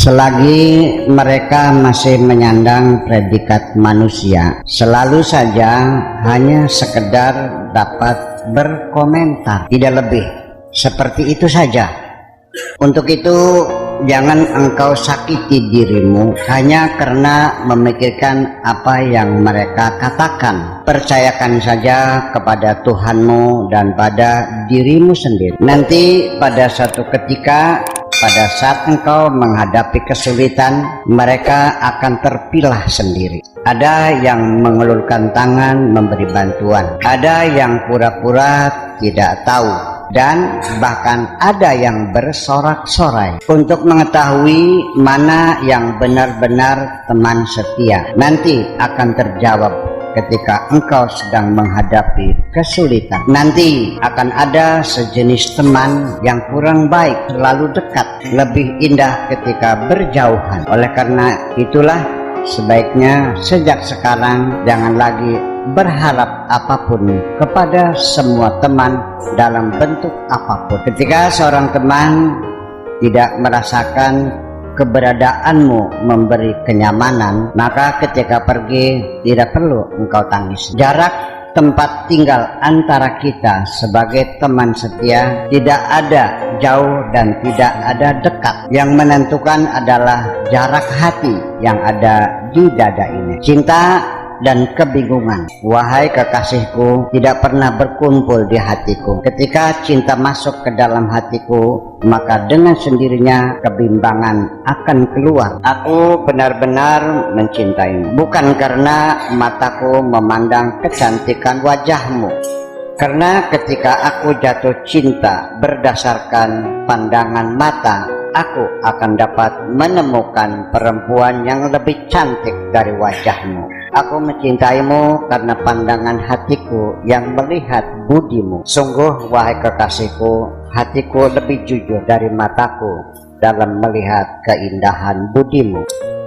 Selagi mereka masih menyandang predikat manusia, selalu saja hanya sekedar dapat berkomentar, tidak lebih. Seperti itu saja. Untuk itu, jangan engkau sakiti dirimu hanya karena memikirkan apa yang mereka katakan. Percayakan saja kepada Tuhanmu dan pada dirimu sendiri. Nanti pada suatu ketika, pada saat engkau menghadapi kesulitan, mereka akan terpilah sendiri. Ada yang mengulurkan tangan memberi bantuan, ada yang pura-pura tidak tahu, dan bahkan ada yang bersorak-sorai untuk mengetahui mana yang benar-benar teman setia. Nanti akan terjawab ketika engkau sedang menghadapi kesulitan. Nanti akan ada sejenis teman yang kurang baik, selalu dekat, lebih indah ketika berjauhan. Oleh karena itulah, sebaiknya sejak sekarang jangan lagi berharap apapun kepada semua teman dalam bentuk apapun. Ketika seorang teman tidak merasakan keberadaanmu memberi kenyamanan, maka ketika pergi tidak perlu engkau tangis. Jarak tempat tinggal antara kita sebagai teman setia tidak ada jauh dan tidak ada dekat. Yang menentukan adalah jarak hati yang ada di dada ini. Cinta dan kebingungan, wahai kekasihku, tidak pernah berkumpul di hatiku. Ketika cinta masuk ke dalam hatiku, maka dengan sendirinya kebimbangan akan keluar. Aku benar-benar mencintaimu, bukan karena mataku memandang kecantikan wajahmu. Karena ketika aku jatuh cinta berdasarkan pandangan mata, aku akan dapat menemukan perempuan yang lebih cantik dari wajahmu. Aku mencintaimu karena pandangan hatiku yang melihat budimu. Sungguh, wahai kekasihku, hatiku lebih jujur dari mataku dalam melihat keindahan budimu.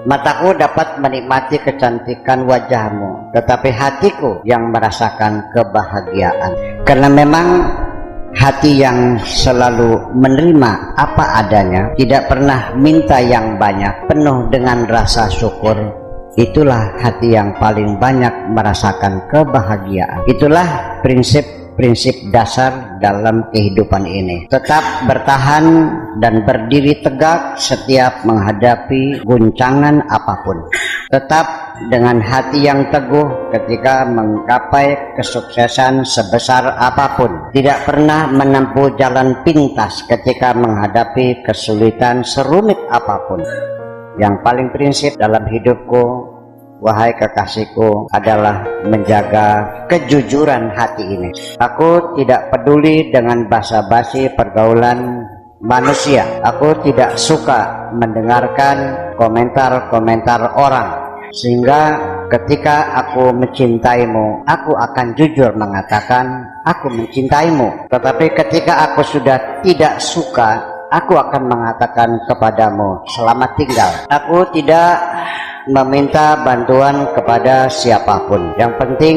Mataku dapat menikmati kecantikan wajahmu, tetapi hatiku yang merasakan kebahagiaan. Karena memang hati yang selalu menerima apa adanya, tidak pernah minta yang banyak, penuh dengan rasa syukur, itulah hati yang paling banyak merasakan kebahagiaan. Itulah prinsip dasar dalam kehidupan ini. Tetap bertahan dan berdiri tegak setiap menghadapi guncangan apapun. Tetap dengan hati yang teguh ketika menggapai kesuksesan sebesar apapun. Tidak pernah menempuh jalan pintas ketika menghadapi kesulitan serumit apapun. Yang paling prinsip dalam hidupku, wahai kekasihku, adalah menjaga kejujuran hati ini. Aku tidak peduli dengan basa-basi pergaulan manusia. Aku tidak suka mendengarkan komentar-komentar orang. Sehingga ketika aku mencintaimu, aku akan jujur mengatakan aku mencintaimu. Tetapi ketika aku sudah tidak suka, aku akan mengatakan kepadamu selamat tinggal. Aku tidak meminta bantuan kepada siapapun. Yang penting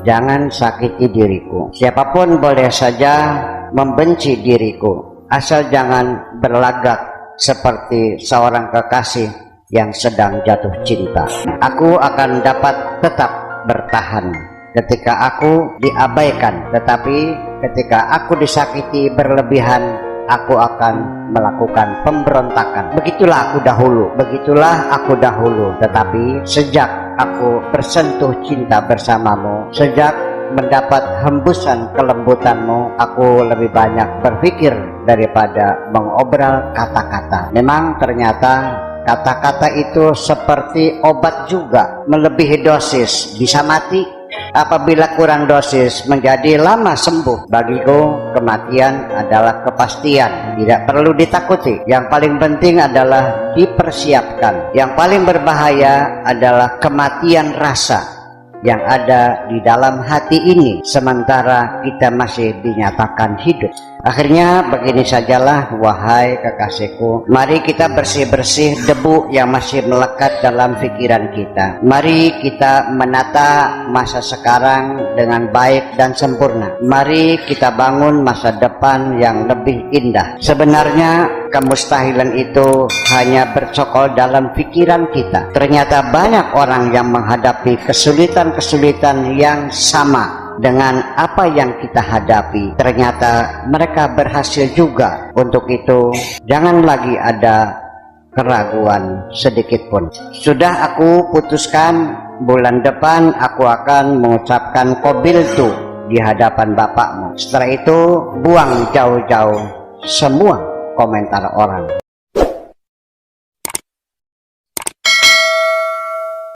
jangan sakiti diriku. Siapapun boleh saja membenci diriku, asal jangan berlagak seperti seorang kekasih yang sedang jatuh cinta. Aku akan dapat tetap bertahan ketika aku diabaikan, tetapi ketika aku disakiti berlebihan, aku akan melakukan pemberontakan. Begitulah aku dahulu. Tetapi sejak aku bersentuh cinta bersamamu, sejak mendapat hembusan kelembutanmu, aku lebih banyak berpikir daripada mengobrol kata-kata. Memang ternyata kata-kata itu seperti obat juga, melebihi dosis bisa mati. Apabila kurang dosis menjadi lama sembuh. Bagiku kematian adalah kepastian, tidak perlu ditakuti. Yang paling penting adalah dipersiapkan. Yang paling berbahaya adalah kematian rasa yang ada di dalam hati ini sementara kita masih dinyatakan hidup. Akhirnya begini sajalah wahai kekasihku, mari kita bersih-bersih debu yang masih melekat dalam pikiran kita. Mari kita menata masa sekarang dengan baik dan sempurna. Mari kita bangun masa depan yang lebih indah. Sebenarnya kemustahilan itu hanya bercokol dalam pikiran kita. Ternyata banyak orang yang menghadapi kesulitan-kesulitan yang sama dengan apa yang kita hadapi. Ternyata mereka berhasil juga. Untuk itu, jangan lagi ada keraguan sedikit pun. Sudah aku putuskan, bulan depan aku akan mengucapkan qabiltu di hadapan bapakmu. Setelah itu, buang jauh-jauh semua komentar orang.